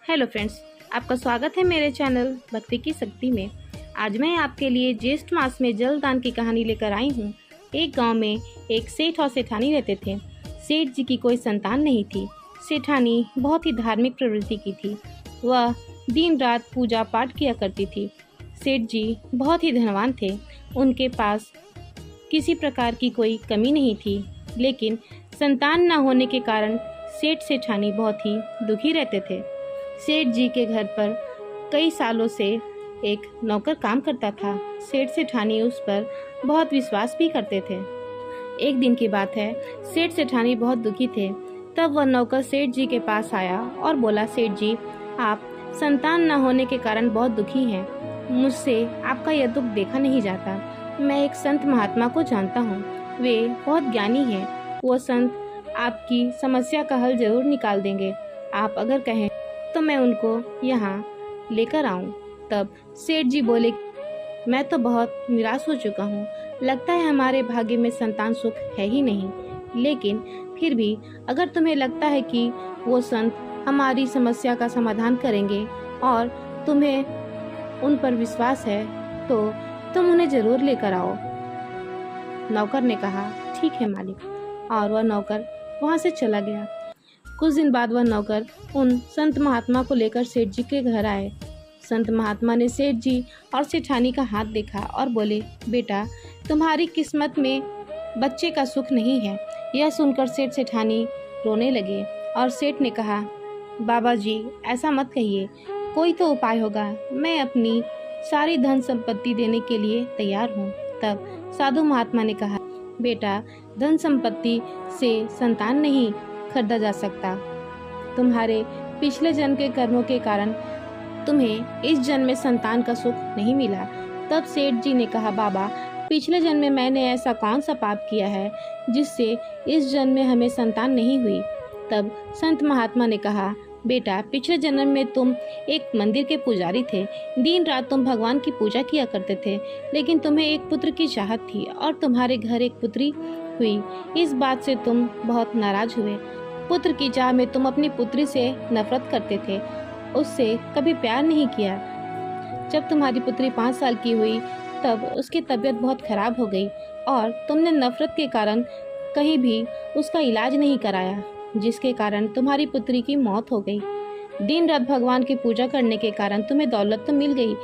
Hello friends, आपका स्वागत है मेरे चैनल भक्ति की शक्ति में। आज मैं आपके लिए ज्येष्ठ मास में जलदान की कहानी लेकर आई हूँ। एक गांव में एक सेठ और सेठानी रहते थे। सेठ जी की कोई संतान नहीं थी। सेठानी बहुत ही धार्मिक प्रवृत्ति की थी। वह दिन रात पूजा पाठ किया करती थी। सेठ जी बहुत ही धनवान थे। उनके पास किसी प्रकार की कोई कमी नहीं थी, लेकिन संतान न होने के कारण सेठ सेठानी बहुत ही दुखी रहते थे। सेठ जी के घर पर कई सालों से एक नौकर काम करता था। सेठ सेठानी उस पर बहुत विश्वास भी करते थे। एक दिन की बात है, सेठ सेठानी बहुत दुखी थे। तब वह नौकर सेठ जी के पास आया और बोला, सेठ जी, आप संतान न होने के कारण बहुत दुखी हैं। मुझसे आपका यह दुख देखा नहीं जाता। मैं एक संत महात्मा को जानता हूँ। वे बहुत ज्ञानी हैं। वो संत आपकी समस्या का हल जरूर निकाल देंगे। आप अगर कहें तो मैं उनको यहाँ लेकर आऊँ। तब सेठ जी बोले, मैं तो बहुत निराश हो चुका हूँ। लगता है हमारे भाग्य में संतान सुख है ही नहीं। लेकिन फिर भी अगर तुम्हें लगता है कि वो संत हमारी समस्या का समाधान करेंगे और तुम्हें उन पर विश्वास है, तो तुम उन्हें जरूर लेकर आओ। नौकर ने कहा, ठीक है मालिक। और वह नौकर वहाँ से चला गया। कुछ दिन बाद वह नौकर उन संत महात्मा को लेकर सेठ जी के घर आए। संत महात्मा ने सेठ जी और सेठानी का हाथ देखा और बोले, बेटा, तुम्हारी किस्मत में बच्चे का सुख नहीं है। यह सुनकर सेठ सेठानी रोने लगे और सेठ ने कहा, बाबा जी, ऐसा मत कहिए, कोई तो उपाय होगा। मैं अपनी सारी धन संपत्ति देने के लिए तैयार हूँ। तब साधु महात्मा ने कहा, बेटा, धन संपत्ति से संतान नहीं खरीदा जा सकता। तुम्हारे पिछले जन्म के कर्मों के कारण तुम्हें इस जन्म में संतान का सुख नहीं मिला। तब सेठ जी ने कहा, बाबा, पिछले जन्म में मैंने ऐसा कौन सा पाप किया है जिससे इस जन्म में हमें संतान नहीं हुई। तब संत महात्मा ने कहा, बेटा, पिछले जन्म में तुम एक मंदिर के पुजारी थे। दिन रात तुम भगवान की पूजा किया करते थे, लेकिन तुम्हें एक पुत्र की चाहत थी और तुम्हारे घर एक पुत्री हुई। इस बात से तुम बहुत नाराज हुए। पुत्र की चाह में तुम अपनी पुत्री से नफरत करते थे, उससे कभी प्यार नहीं किया। जब तुम्हारी पुत्री 5 साल की हुई, तब उसकी तबीयत बहुत खराब हो गई और तुमने नफरत के कारण कहीं भी उसका इलाज नहीं कराया, जिसके कारण तुम्हारी पुत्री की मौत हो गई। दिन रात भगवान की पूजा करने के कारण तुम्हें दौलत तो मिल गई,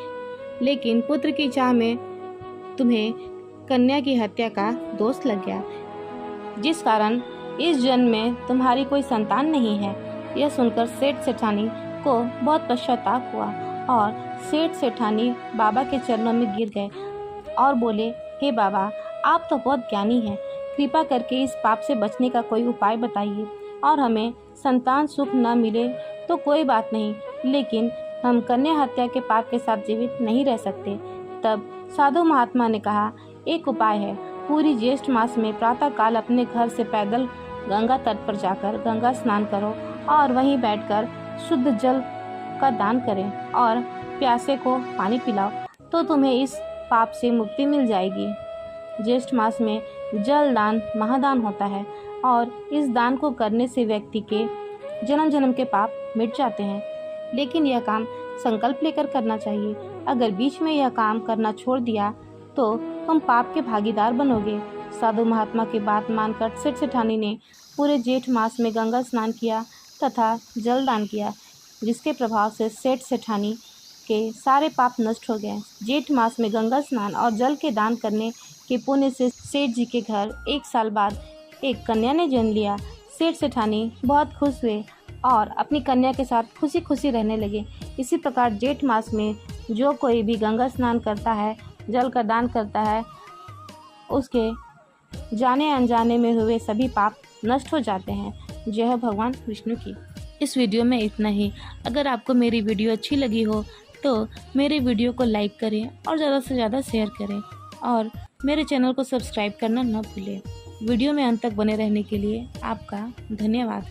लेकिन पुत्र की चाह में तुम्हें कन्या की हत्या का दोष लग गया, जिस कारण इस जन्म में तुम्हारी कोई संतान नहीं है। यह सुनकर सेठ सेठानी को बहुत पश्चाताप हुआ और सेठ सेठानी बाबा के चरणों में गिर गए और बोले, हे बाबा, आप तो बहुत ज्ञानी हैं। कृपा करके इस पाप से बचने का कोई उपाय बताइए और हमें संतान सुख न मिले तो कोई बात नहीं, लेकिन हम कन्या हत्या के पाप के साथ जीवित नहीं रह सकते। तब साधु महात्मा ने कहा, एक उपाय है। पूरी ज्येष्ठ मास में प्रातः काल अपने घर से पैदल गंगा तट पर जाकर गंगा स्नान करो और वहीं बैठकर शुद्ध जल का दान करें और प्यासे को पानी पिलाओ, तो तुम्हें इस पाप से मुक्ति मिल जाएगी। ज्येष्ठ मास में जल दान महादान होता है और इस दान को करने से व्यक्ति के जन्म जन्म के पाप मिट जाते हैं, लेकिन यह काम संकल्प लेकर करना चाहिए। अगर बीच में यह काम करना छोड़ दिया तो तुम पाप के भागीदार बनोगे। साधु महात्मा की बात मानकर सेठ सेठानी ने पूरे जेठ मास में गंगा स्नान किया तथा जल दान किया, जिसके प्रभाव से सेठ सेठानी के सारे पाप नष्ट हो गए। जेठ मास में गंगा स्नान और जल के दान करने के पुण्य से सेठ जी के घर 1 साल बाद एक कन्या ने जन्म लिया। सेठ सेठानी बहुत खुश हुए और अपनी कन्या के साथ खुशी खुशी रहने लगे। इसी प्रकार जेठ मास में जो कोई भी गंगा स्नान करता है, जल का दान करता है, उसके जाने अनजाने में हुए सभी पाप नष्ट हो जाते हैं। जय हो भगवान विष्णु की। इस वीडियो में इतना ही। अगर आपको मेरी वीडियो अच्छी लगी हो तो मेरे वीडियो को लाइक करें और ज़्यादा से ज़्यादा शेयर करें और मेरे चैनल को सब्सक्राइब करना न भूलें। वीडियो में अंत तक बने रहने के लिए आपका धन्यवाद।